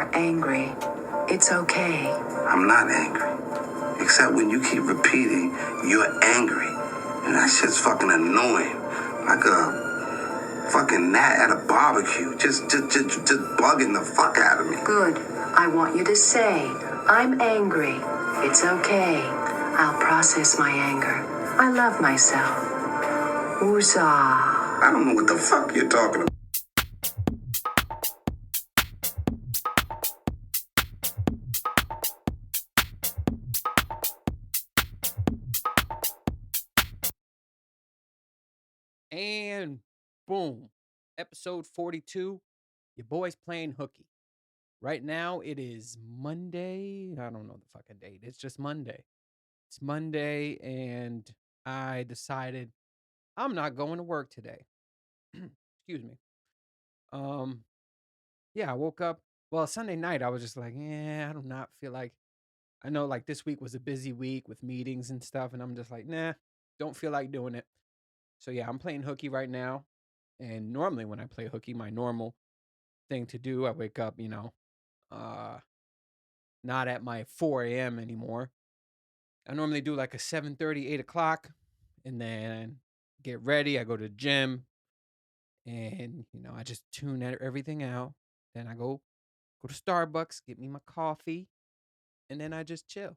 are angry. It's okay. I'm not angry. Except when you keep repeating, you're angry. And that shit's fucking annoying. Like a fucking gnat at a barbecue. Just bugging the fuck out of me. Good. I want you to say, I'm angry. It's okay. I'll process my anger. I love myself. Woozah. I don't know what the fuck you're talking about. And boom, episode 42. Your boy's playing hooky. Right now, it is Monday. I don't know the fucking date. It's just Monday. It's Monday, and I decided I'm not going to work today. Excuse me. Yeah, I woke up. Well, Sunday night, I was just like, I do not feel like. I know, like, this week was a busy week with meetings and stuff, and I'm just like, nah, don't feel like doing it. So yeah, I'm playing hooky right now. And normally when I play hooky, my normal thing to do, I wake up, uh, not at my 4 a.m. anymore. I normally do like a 7:30, 8 o'clock, and then get ready. I go to the gym, and I just tune everything out. Then I go to Starbucks, get me my coffee, and then I just chill.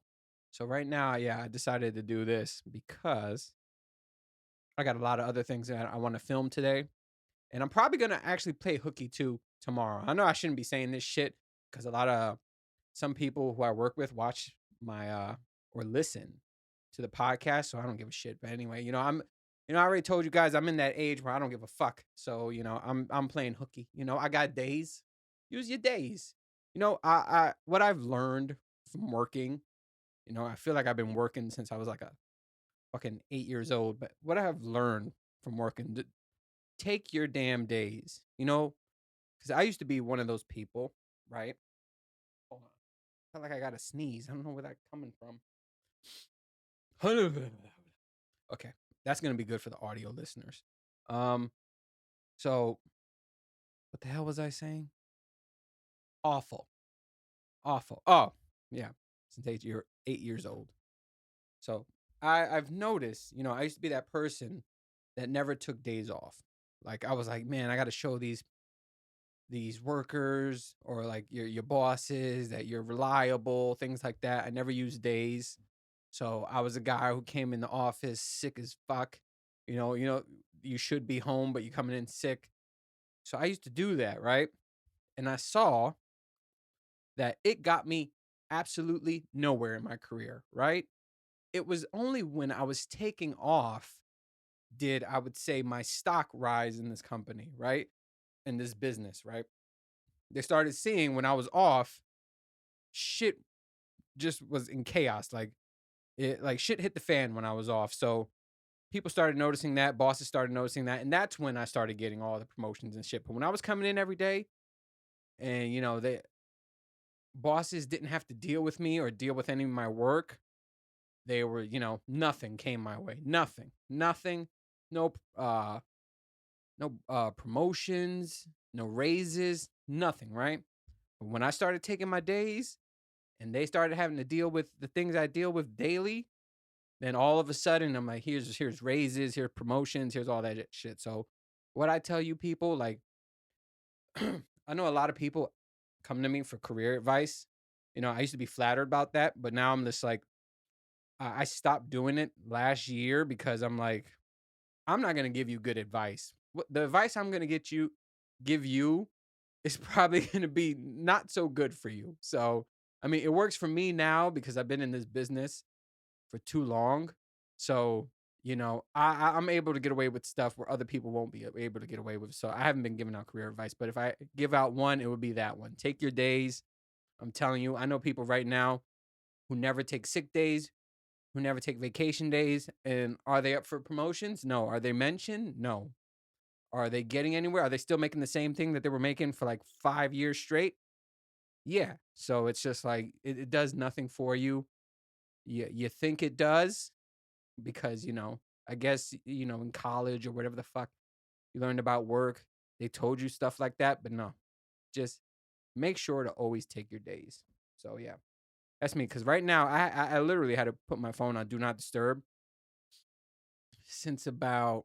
So right now, yeah, I decided to do this because I got a lot of other things that I want to film today. And I'm probably going to actually play hooky too tomorrow. I know I shouldn't be saying this shit because some people who I work with watch my or listen to the podcast, so I don't give a shit. But anyway, I already told you guys I'm in that age where I don't give a fuck. So, I'm playing hooky. I got days. Use your days. I what I've learned from working, I feel like I've been working since I was like a fucking 8 years old, but what I have learned from working, take your damn days, because I used to be one of those people, right? Hold on. I feel like I got to sneeze. I don't know where that's coming from. Okay, that's gonna be good for the audio listeners. So what the hell was I saying? Awful, awful. Oh, yeah, since you're 8 years old. So I've noticed, I used to be that person that never took days off. Like I was like, man, I got to show these workers or like your bosses that you're reliable, things like that. I never used days. So I was a guy who came in the office sick as fuck. You should be home, but you're coming in sick. So I used to do that, right? And I saw that it got me absolutely nowhere in my career, right? It was only when I was taking off did I would say my stock rise in this company, right? In this business, right? They started seeing when I was off, shit just was in chaos. Like shit hit the fan when I was off. So people started noticing that, bosses started noticing that, and that's when I started getting all the promotions and shit. But when I was coming in every day and the bosses didn't have to deal with me or deal with any of my work, they were, nothing came my way. Nothing. Nothing. No promotions, no raises, nothing, right? But when I started taking my days and they started having to deal with the things I deal with daily, then all of a sudden I'm like, here's raises, here's promotions, here's all that shit. So what I tell you people, like, I know a lot of people come to me for career advice. I used to be flattered about that, but now I'm just like, I stopped doing it last year because I'm like, I'm not gonna give you good advice. The advice I'm gonna give you is probably gonna be not so good for you. So I mean, it works for me now because I've been in this business for too long. So, I'm able to get away with stuff where other people won't be able to get away with. So I haven't been giving out career advice, but if I give out one, it would be that one. Take your days. I'm telling you, I know people right now who never take sick days, who never take vacation days. And are they up for promotions? No. Are they mentioned? No. Are they getting anywhere? Are they still making the same thing that they were making for like 5 years straight? Yeah. So it's just like it does nothing for you. You think it does because, I guess, in college or whatever the fuck you learned about work, they told you stuff like that, but no. Just make sure to always take your days. So yeah, that's me. Because right now, I literally had to put my phone on do not disturb since about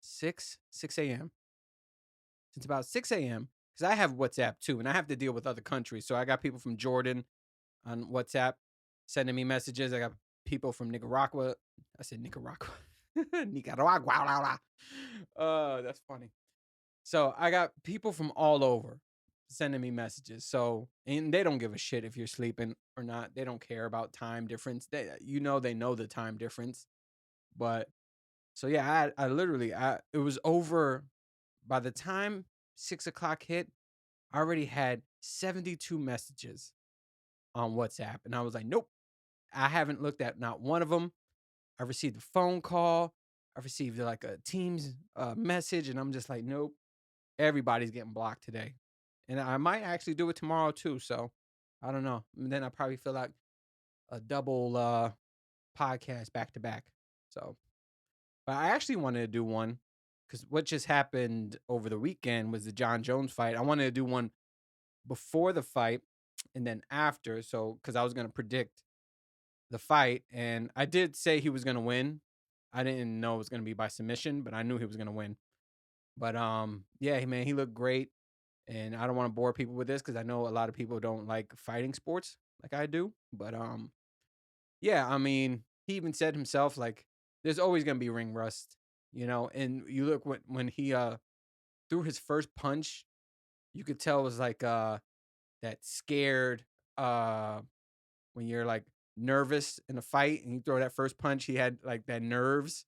6 a.m. Since about 6 a.m. Because I have WhatsApp too, and I have to deal with other countries. So I got people from Jordan on WhatsApp sending me messages. I got people from Nicaragua. I said Nicaragua. Nicaragua. That's funny. So I got people from all over sending me messages. So, and they don't give a shit if you're sleeping or not. They don't care about time difference. They know the time difference. But so yeah, I literally, it was over by the time 6 o'clock hit. I already had 72 messages on WhatsApp, and I was like, nope, I haven't looked at not one of them. I received a phone call. I received like a Teams message, and I'm just like, nope, everybody's getting blocked today. And I might actually do it tomorrow too. So I don't know. And then I probably feel like a double podcast back to back. So, but I actually wanted to do one because what just happened over the weekend was the John Jones fight. I wanted to do one before the fight and then after. So, because I was going to predict the fight, and I did say he was going to win. I didn't know it was going to be by submission, but I knew he was going to win. But yeah, man, he looked great. And I don't want to bore people with this because I know a lot of people don't like fighting sports like I do. But yeah, I mean, he even said himself like, there's always gonna be ring rust, And you look when he threw his first punch, you could tell it was like that scared when you're like nervous in a fight and you throw that first punch, he had like that nerves.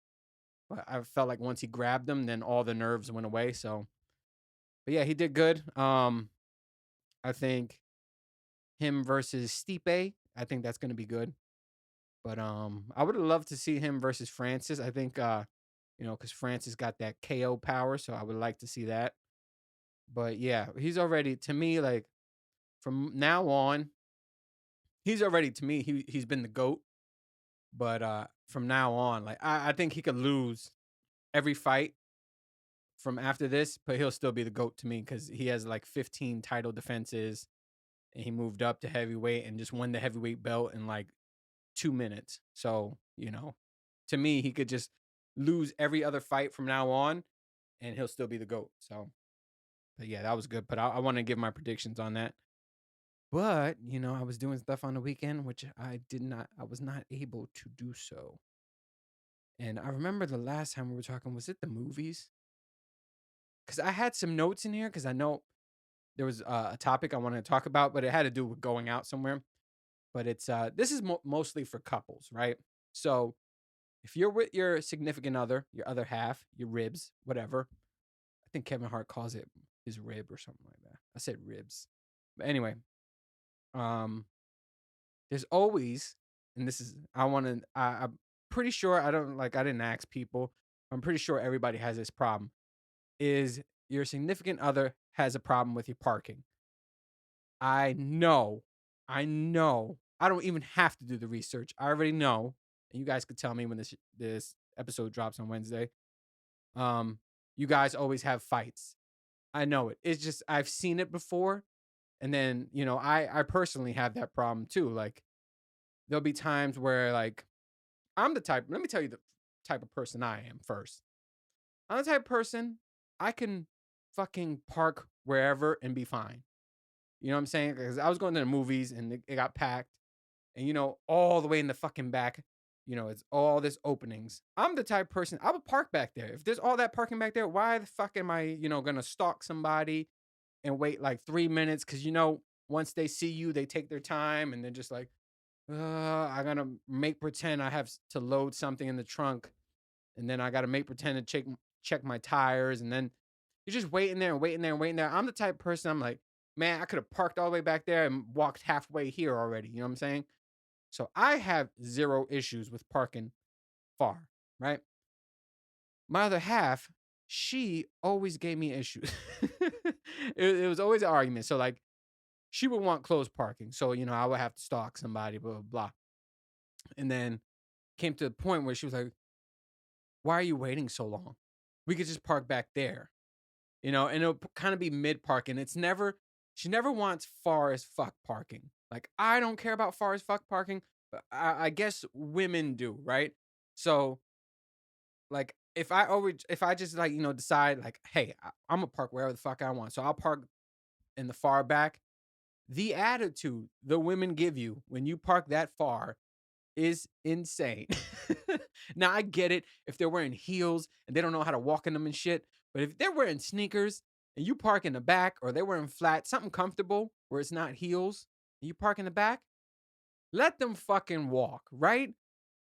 But I felt like once he grabbed him, then all the nerves went away. So, but yeah, he did good. I think him versus Stipe, I think that's gonna be good. But I would have loved to see him versus Francis. I think because Francis got that KO power, so I would like to see that. But yeah, he's already to me like from now on, he's already to me he's been the GOAT. But from now on, like I think he could lose every fight from after this, but he'll still be the GOAT to me because he has like 15 title defenses and he moved up to heavyweight and just won the heavyweight belt in like 2 minutes. So, to me, he could just lose every other fight from now on and he'll still be the GOAT. So, but yeah, that was good. But I want to give my predictions on that. But, I was doing stuff on the weekend, which I was not able to do so. And I remember the last time we were talking, was it the movies? Because I had some notes in here because I know there was a topic I wanted to talk about, but it had to do with going out somewhere. But this is mostly for couples, right? So if you're with your significant other, your other half, your ribs, whatever. I think Kevin Hart calls it his rib or something like that. I said ribs. But anyway, um, there's always, and this is I'm pretty sure I didn't ask people. I'm pretty sure everybody has this problem. Is your significant other has a problem with your parking. I know. I know. I don't even have to do the research. I already know. And you guys could tell me when this episode drops on Wednesday. You guys always have fights. I know it. It's just I've seen it before. And then, I personally have that problem too. Like there'll be times where like I'm the type, let me tell you the type of person I am first. I'm the type of person I can fucking park wherever and be fine. You know what I'm saying? Because I was going to the movies and it got packed. And, all the way in the fucking back, it's all this openings. I'm the type of person, I would park back there. If there's all that parking back there, why the fuck am I, going to stalk somebody and wait like 3 minutes? Because, once they see you, they take their time and they're just like, I got to make pretend I have to load something in the trunk. And then I got to make pretend to check my tires. And then you're just waiting there and waiting there and waiting there. I'm the type of person I'm like, man, I could have parked all the way back there and walked halfway here already. You know what I'm saying? So I have zero issues with parking far, right? My other half, she always gave me issues. it was always an argument. So like she would want closed parking. So, I would have to stalk somebody, blah, blah, blah. And then came to the point where she was like, why are you waiting so long? We could just park back there. And it'll kind of be mid parking. It's never She never wants far as fuck parking. Like, I don't care about far as fuck parking, but I guess women do, right? So, like, if I just like, decide like, hey, I'm gonna park wherever the fuck I want. So I'll park in the far back. The attitude the women give you when you park that far is insane. Now I get it if they're wearing heels and they don't know how to walk in them and shit, but if they're wearing sneakers and you park in the back or they're wearing flat, something comfortable where it's not heels, and you park in the back, let them fucking walk, right?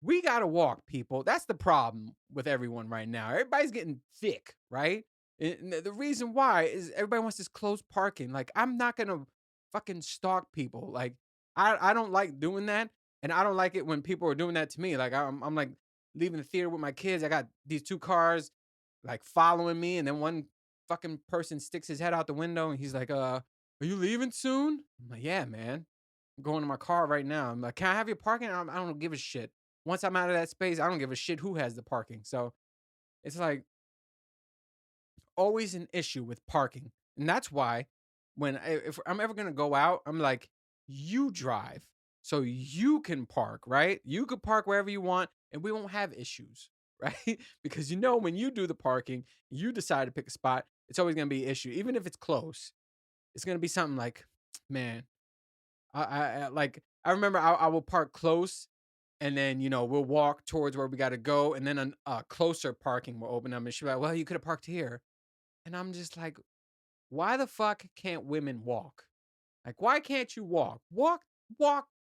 We gotta walk, people. That's the problem with everyone right now. Everybody's getting thick, right? And the reason why is everybody wants this close parking. Like, I'm not gonna fucking stalk people. Like, I don't like doing that, and I don't like it when people are doing that to me. Like, I'm like leaving the theater with my kids. I got these two cars like following me, and then one fucking person sticks his head out the window and he's like, "Are you leaving soon?" I'm like, "Yeah, man. I'm going to my car right now." I'm like, "Can I have your parking?" I don't give a shit. Once I'm out of that space, I don't give a shit who has the parking. So it's like always an issue with parking. And that's why if I'm ever gonna go out, I'm like, you drive so you can park, right? You could park wherever you want and we won't have issues, right? Because when you do the parking, you decide to pick a spot, it's always gonna be an issue. Even if it's close, it's gonna be something like, man, I remember I will park close, and then we'll walk towards where we got to go, and then a closer parking will open up, and she'll be like, "Well, you could have parked here," and I'm just like, "Why the fuck can't women walk? Like, why can't you walk? Walk,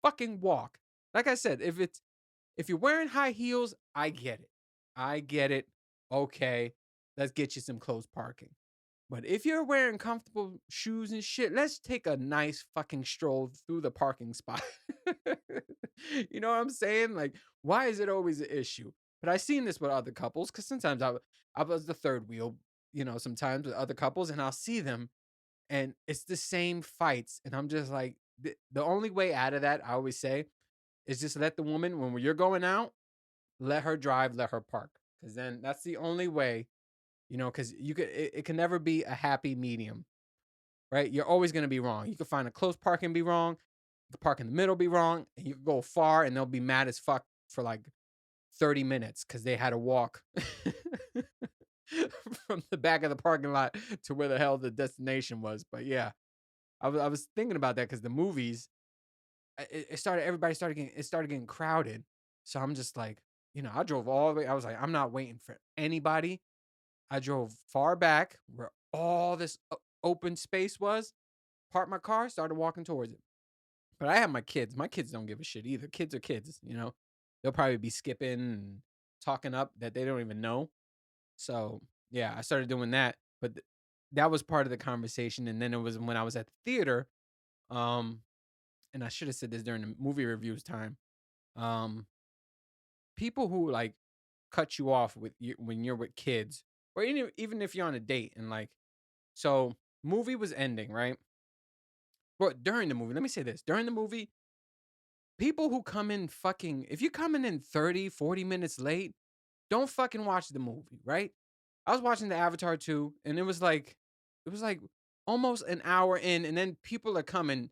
fucking walk." Like I said, if you're wearing high heels, I get it. I get it. Okay, let's get you some close parking. But if you're wearing comfortable shoes and shit, let's take a nice fucking stroll through the parking spot. You know what I'm saying? Like, why is it always an issue? But I've seen this with other couples because sometimes I was the third wheel, sometimes with other couples, and I'll see them and it's the same fights. And I'm just like, the only way out of that, I always say, is just let the woman, when you're going out, let her drive, let her park. Because then that's the only way, because it can never be a happy medium, right? You're always going to be wrong. You can find a close park and be wrong. You can park in the middle, be wrong, and you can go far and they'll be mad as fuck for like 30 minutes because they had to walk from the back of the parking lot to where the hell the destination was. But yeah, I was thinking about that because the movies, it started getting crowded. So I'm just like, I drove all the way. I was like, I'm not waiting for anybody. I drove far back where all this open space was, parked my car, started walking towards it. But I have my kids. My kids don't give a shit either. Kids are kids. They'll probably be skipping and talking up that they don't even know. So yeah, I started doing that. But that was part of the conversation. And then it was when I was at the theater. Um, and I should have said this during the movie reviews time. Um, People who like cut you off when you're with kids, or even if you're on a date and like, so movie was ending, right? Well, during the movie, let me say this. During the movie, people who come in fucking, if you're coming in 30, 40 minutes late, don't fucking watch the movie, right? I was watching the Avatar 2, and it was like almost an hour in, and then people are coming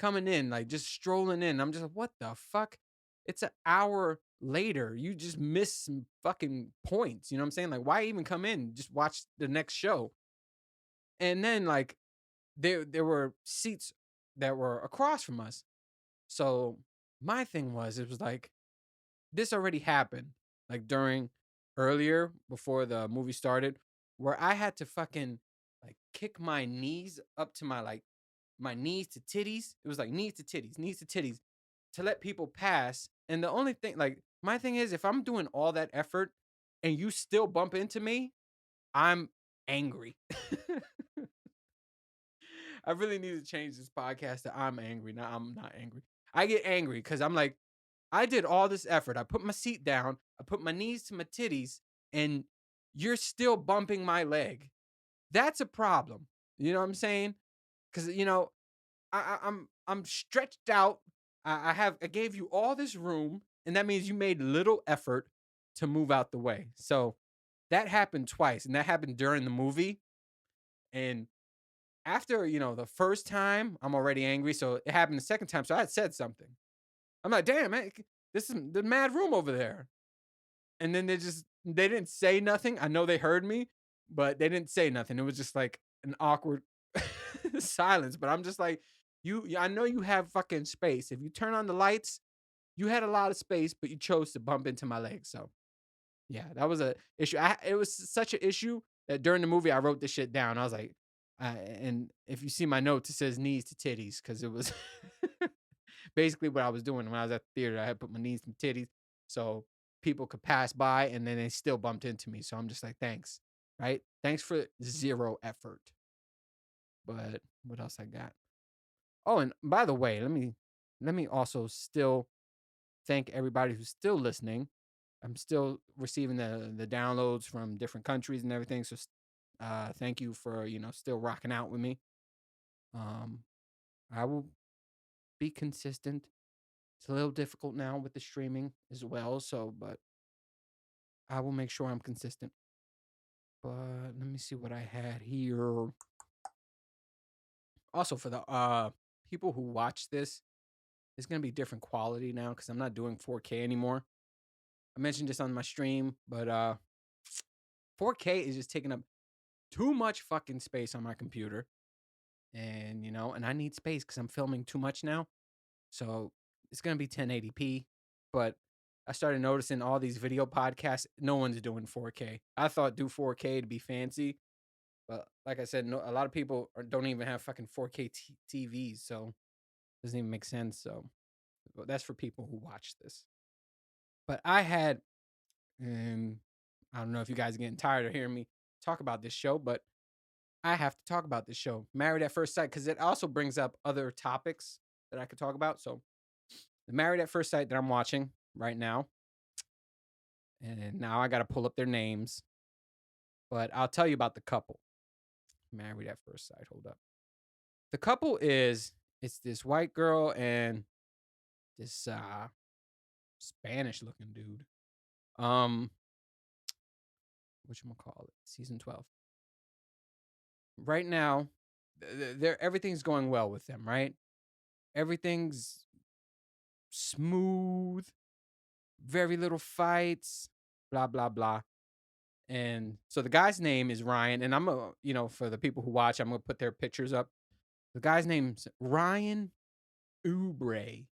in, like just strolling in. I'm just like, what the fuck? It's an hour later. You just missed some fucking points. You know what I'm saying? Like, why even come in? Just watch the next show. And then like there were seats that were across from us. So my thing was, it was like this already happened, like during earlier before the movie started, where I had to fucking like kick my knees up to my knees to titties. It was like knees to titties to let people pass. And the only thing, like, my thing is, if I'm doing all that effort and you still bump into me, I'm angry. I really need to change this podcast to I'm angry. Now I'm not angry. I get angry because I'm like, I did all this effort. I put my seat down, I put my knees to my titties, and you're still bumping my leg. That's a problem. You know what I'm saying? Because I'm stretched out. I gave you all this room, and that means you made little effort to move out the way. So that happened twice, and that happened during the movie. And after, the first time, I'm already angry. So it happened the second time. So I had said something. I'm like, damn, man, this is the mad room over there. And then they didn't say nothing. I know they heard me, but they didn't say nothing. It was just like an awkward silence. But I'm just like, I know you have fucking space. If you turn on the lights, you had a lot of space, but you chose to bump into my leg. So yeah, that was a issue. It was such an issue that during the movie I wrote this shit down. I was like, and if you see my notes, it says knees to titties because it was basically what I was doing when I was at the theater. I had put my knees to titties so people could pass by, and then they still bumped into me. So I'm just like, thanks, right? Thanks for zero effort. But what else I got? Oh, and by the way, let me also still thank everybody who's still listening. I'm still receiving the downloads from different countries and everything. So thank you for still rocking out with me. Um, I will be consistent. It's a little difficult now with the streaming as well. So, but I will make sure I'm consistent. But let me see what I had here. Also, for the people who watch this, it's gonna be different quality now because I'm not doing 4K anymore. I mentioned this on my stream, but 4K is just taking up too much fucking space on my computer. And I need space because I'm filming too much now. So it's gonna be 1080p. But I started noticing all these video podcasts, no one's doing 4K. I thought do 4K to be fancy, but like I said, no, a lot of people don't even have fucking 4K TVs, so it doesn't even make sense. So that's for people who watch this. But and I don't know if you guys are getting tired of hearing me talk about this show, but I have to talk about this show, Married at First Sight, because it also brings up other topics that I could talk about. So, the Married at First Sight that I'm watching right now, and now I got to pull up their names, but I'll tell you about the couple. Married at First Sight. Hold up. The couple it's this white girl and this Spanish looking dude. Whatchamacallit, season 12. Right now, everything's going well with them, right? Everything's smooth, very little fights, blah blah blah. And so the guy's name is Ryan, and for the people who watch, I'm gonna put their pictures up. The guy's name's Ryan Oubre.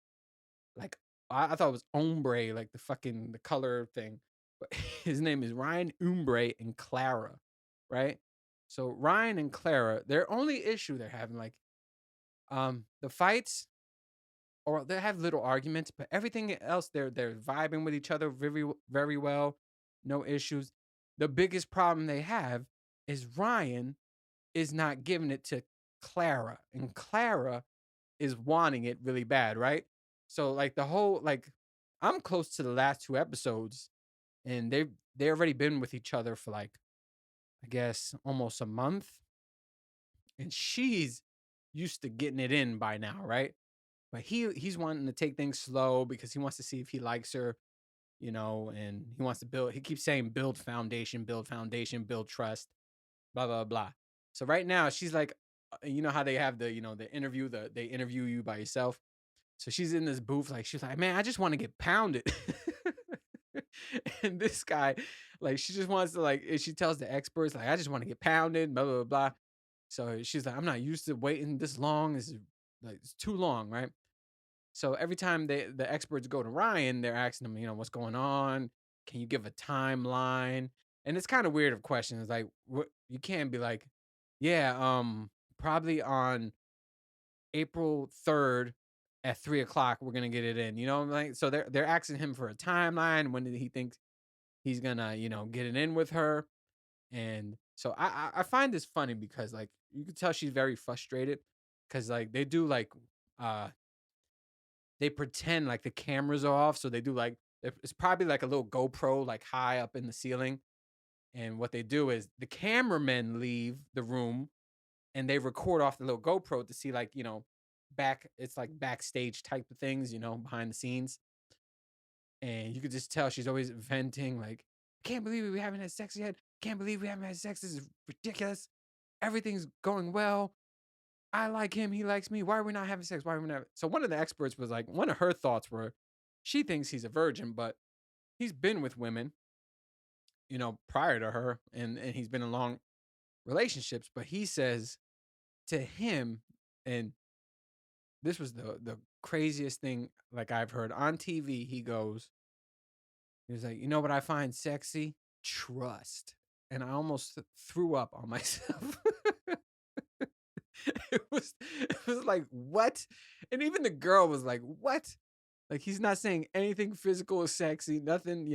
Like I thought it was ombre, like the color thing, but his name is Ryan Oubre and Clara, right? So Ryan and Clara, their only issue they're having, like, the fights, or they have little arguments, but everything else they're vibing with each other very very well, no issues. The biggest problem they have is Ryan is not giving it to Clara, and Clara is wanting it really bad, right? So like the whole like I'm close to the last two episodes, and they already been with each other for like I guess almost a month, and she's used to getting it in by now, right? But he's wanting to take things slow because he wants to see if he likes her, and he wants to build. He keeps saying build foundation, build trust, blah blah blah. So right now she's like, you know how they have the interview, they interview you by yourself. So she's in this booth, like she's like, man, I just want to get pounded. And this guy, like, she just wants to she tells the experts, like, I just want to get pounded, blah blah blah. So she's like, I'm not used to waiting this long. This is like it's too long, right? So every time the experts go to Ryan, they're asking him, what's going on? Can you give a timeline? And it's kind of weird of questions. Like, what you can't be like, yeah, probably on April 3rd at 3 o'clock, we're gonna get it in. Like, so they're asking him for a timeline. When did he think he's gonna, get it in with her? And so I find this funny because like you can tell she's very frustrated because like they do like uh they pretend like the cameras are off. So they do like it's probably like a little GoPro like high up in the ceiling. And what they do is the cameramen leave the room and they record off the little GoPro to see like, it's like backstage type of things, behind the scenes. And you could just tell she's always venting, like, I can't believe we haven't had sex yet. Can't believe we haven't had sex. This is ridiculous. Everything's going well. I like him, he likes me. Why are we not having sex? Why are we not? So one of the experts was like, one of her thoughts were, she thinks he's a virgin, but he's been with women, prior to her, and he's been in long relationships. But he says to him, and this was the craziest thing like I've heard on TV. He was like, you know what I find sexy? Trust. And I almost threw up on myself. it was like, what? And even the girl was like, what? Like he's not saying anything physical is sexy, nothing,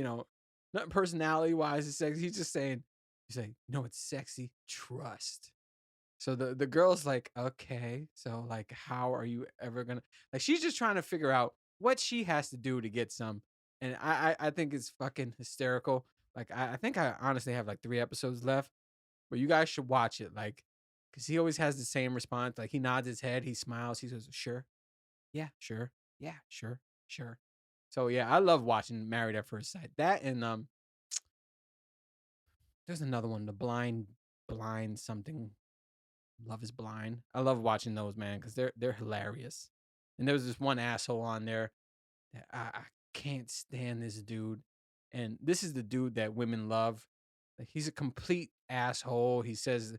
nothing personality wise is sexy. He's like, no, it's sexy. Trust. So the girl's like, okay, so like, how are you ever gonna like? She's just trying to figure out what she has to do to get some, and I think it's fucking hysterical. Like I think I honestly have like 3 episodes left, but you guys should watch it. Like, cause he always has the same response. Like he nods his head, he smiles, he says, "Sure, yeah, sure, yeah, sure, sure." So yeah, I love watching Married at First Sight. That and there's another one, the blind something. Love is Blind. I love watching those, man, because they're hilarious. And there was this one asshole on there that I can't stand this dude. And this is the dude that women love. Like he's a complete asshole. He says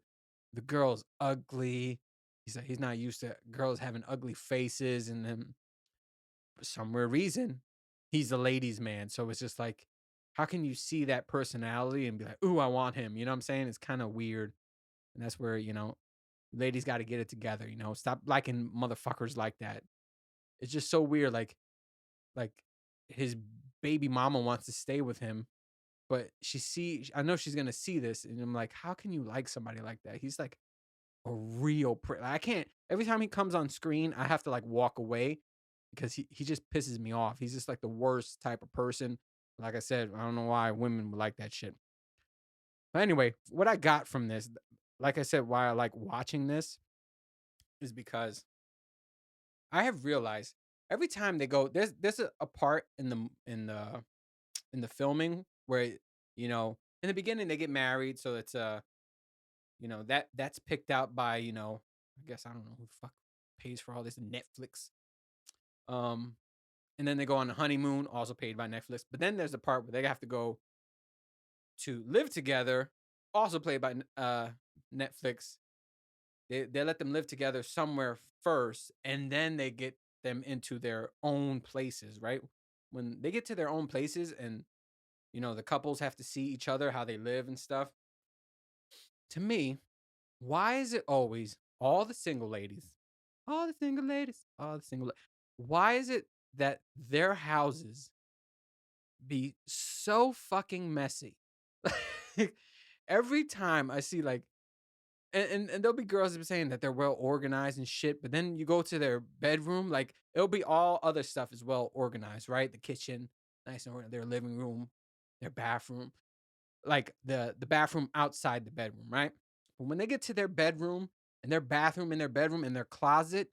the girl's ugly. He's like he's not used to girls having ugly faces, and then for some weird reason, he's a ladies' man. So it's just like, how can you see that personality and be like, ooh, I want him? You know what I'm saying? It's kind of weird. And that's where, ladies got to get it together, Stop liking motherfuckers like that. It's just so weird. Like his baby mama wants to stay with him, but I know she's gonna see this, and I'm like, how can you like somebody like that? He's like a real prick. I can't. Every time he comes on screen, I have to like walk away because he just pisses me off. He's just like the worst type of person. Like I said, I don't know why women would like that shit. But anyway, what I got from this, like I said, why I like watching this is because I have realized every time they go, there's a part in the filming where in the beginning they get married, so it's that's picked out by I guess I don't know who the fuck pays for all this Netflix. Um, and then they go on a honeymoon, also paid by Netflix. But then there's the part where they have to go to live together, also played by Netflix. They let them live together somewhere first, and then they get them into their own places, right? When they get to their own places, and the couples have to see each other, how they live and stuff. To me, why is it always all the single ladies, all the single ladies, all the single? Why is it that their houses be so fucking messy? Like, every time I see like and there'll be girls that be saying that they're well organized and shit, but then you go to their bedroom, like it'll be all other stuff is well organized, right? The kitchen, nice and organized, their living room, their bathroom, like the bathroom outside the bedroom, right? But when they get to their bedroom and their bathroom and their bedroom and their closet,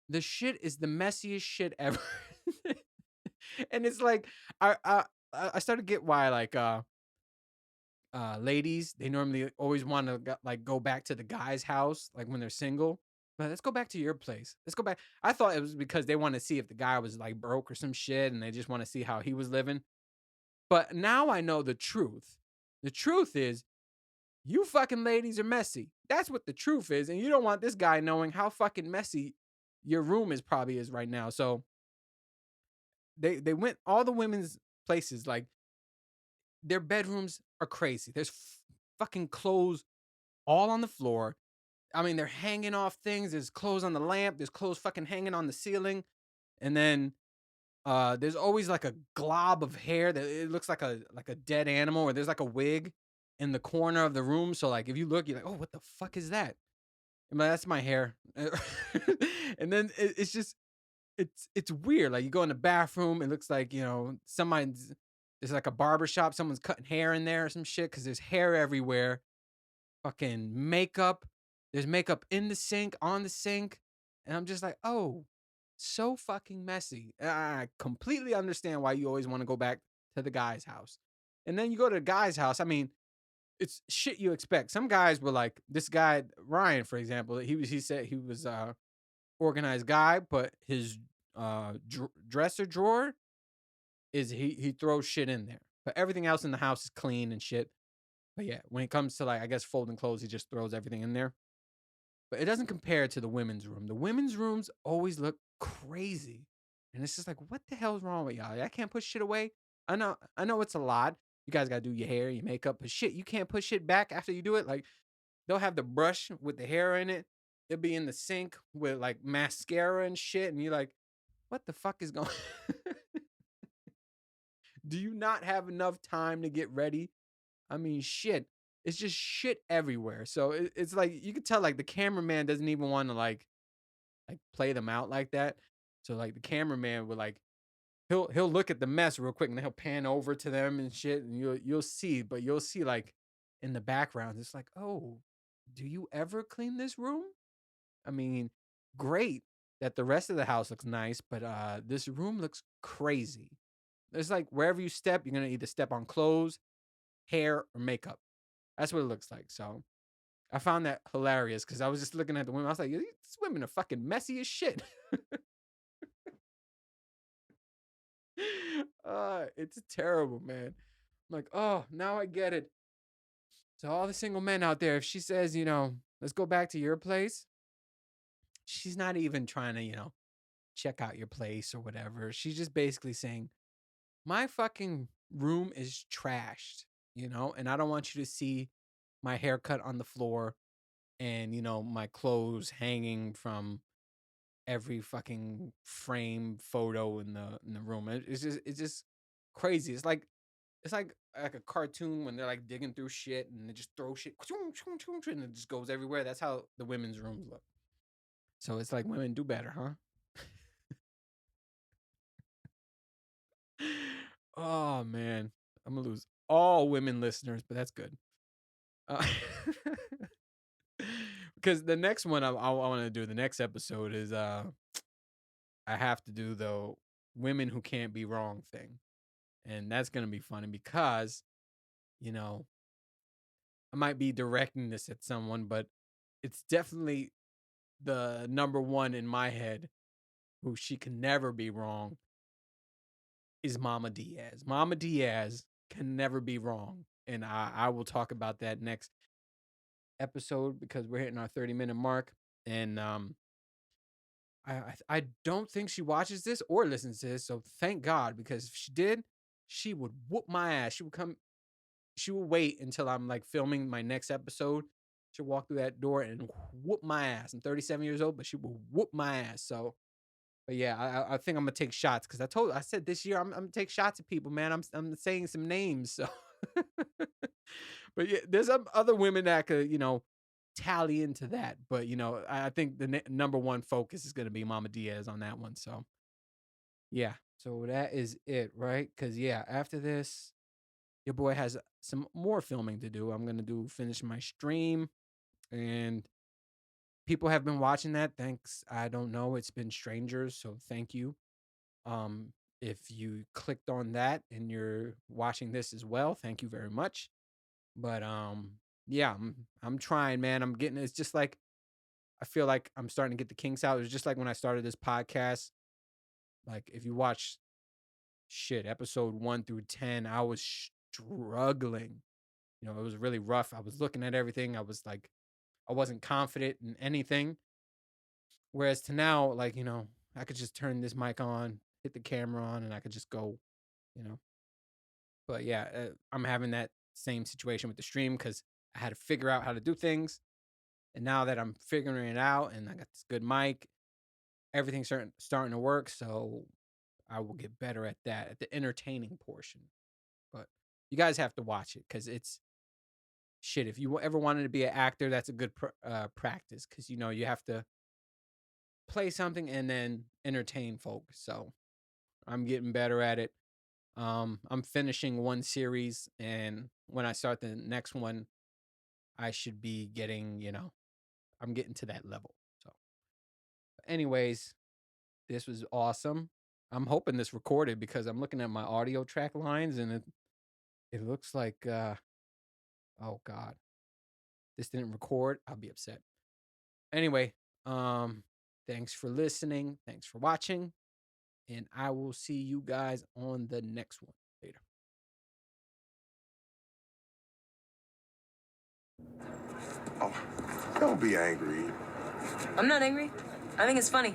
the shit is the messiest shit ever. And it's like I started to get why like ladies they normally always want to like go back to the guy's house like when they're single, but let's go back to your place, let's go back. I thought it was because they want to see if the guy was like broke or some shit and they just want to see how he was living, but now I know the truth. The truth is you fucking ladies are messy. That's what the truth is, and you don't want this guy knowing how fucking messy your room is probably is right now. So they went all the women's places, like their bedrooms are crazy. There's fucking clothes all on the floor. I mean, they're hanging off things. There's clothes on the lamp. There's clothes fucking hanging on the ceiling. And then there's always like a glob of hair that it looks like a dead animal, or there's like a wig in the corner of the room. So like if you look, you're like, oh, what the fuck is that? I'm like, that's my hair. And then it's just it's weird. Like you go in the bathroom, it looks like somebody's there's like a barber shop. Someone's cutting hair in there or some shit because there's hair everywhere. Fucking makeup. There's makeup in the sink, on the sink. And I'm just like, oh, so fucking messy. I completely understand why you always want to go back to the guy's house. And then you go to the guy's house. I mean, it's shit you expect. Some guys were like this guy Ryan, for example. He said he was organized guy, but his dresser drawer is he throws shit in there. But everything else in the house is clean and shit. But yeah, when it comes to like I guess folding clothes, he just throws everything in there. But it doesn't compare to the women's room. The women's rooms always look crazy. And it's just like, what the hell's wrong with y'all? I can't put shit away. I know it's a lot. You guys gotta do your hair, your makeup, but shit, you can't put shit back after you do it. Like they'll have the brush with the hair in it. It'll be in the sink with like mascara and shit. And you're like, what the fuck is going Do you not have enough time to get ready? I mean, shit. It's just shit everywhere. So it's like you could tell like the cameraman doesn't even want to like play them out like that. So like the cameraman would like he'll look at the mess real quick and then he'll pan over to them and shit and you'll see, but you'll see like in the background it's like, "Oh, do you ever clean this room?" I mean, great that the rest of the house looks nice, but this room looks crazy. It's like wherever you step, you're gonna either step on clothes, hair, or makeup. That's what it looks like. So I found that hilarious because I was just looking at the women. I was like, these women are fucking messy as shit. It's terrible, man. I'm like, oh, now I get it. So all the single men out there, if she says, let's go back to your place, she's not even trying to, check out your place or whatever. She's just basically saying, my fucking room is trashed, and I don't want you to see my haircut on the floor and, my clothes hanging from every fucking frame photo in the room. It's just crazy. It's like a cartoon when they're like digging through shit and they just throw shit and it just goes everywhere. That's how the women's rooms look. So it's like women do better, huh? Oh man, I'm gonna lose all women listeners, but that's good. Uh, because the next one I want to do the next episode is I have to do the women who can't be wrong thing, and that's gonna be funny because you know I might be directing this at someone, but it's definitely the number one in my head who she can never be wrong is Mama Diaz. Mama Diaz can never be wrong. And I will talk about that next episode because we're hitting our 30-minute mark. And I don't think she watches this or listens to this. So thank God, because if she did, she would whoop my ass. She would wait until I'm like filming my next episode. She'll walk through that door and whoop my ass. I'm 37 years old, but she will whoop my ass. So but yeah, I think I'm gonna take shots because I said this year I'm gonna take shots at people, man. I'm saying some names, so. But yeah, there's some other women that could tally into that, but I think the number one focus is gonna be Mama Diaz on that one. So yeah, so that is it, right? Because yeah, after this, your boy has some more filming to do. I'm gonna finish my stream and people have been watching that. Thanks. I don't know. It's been strangers, so thank you. If you clicked on that and you're watching this as well, thank you very much. But yeah, I'm trying, man. I'm getting it's just like I feel like I'm starting to get the kinks out. It's just like when I started this podcast. Like if you watch shit, episode 1 through 10, I was struggling. It was really rough. I was looking at everything. I was like, I wasn't confident in anything. Whereas to now, like, I could just turn this mic on, hit the camera on, and I could just go, you know. But yeah, I'm having that same situation with the stream because I had to figure out how to do things. And now that I'm figuring it out and I got this good mic, everything's starting to work. So I will get better at that, at the entertaining portion. But you guys have to watch it because it's shit. If you ever wanted to be an actor, that's a good practice because, you have to play something and then entertain folks. So I'm getting better at it. I'm finishing one series, and when I start the next one, I should be getting, I'm getting to that level. So, anyways, this was awesome. I'm hoping this recorded because I'm looking at my audio track lines, and it looks like Oh God, this didn't record. I'll be upset. Anyway, thanks for listening. Thanks for watching. And I will see you guys on the next one. Later. Oh, don't be angry. I'm not angry. I think it's funny.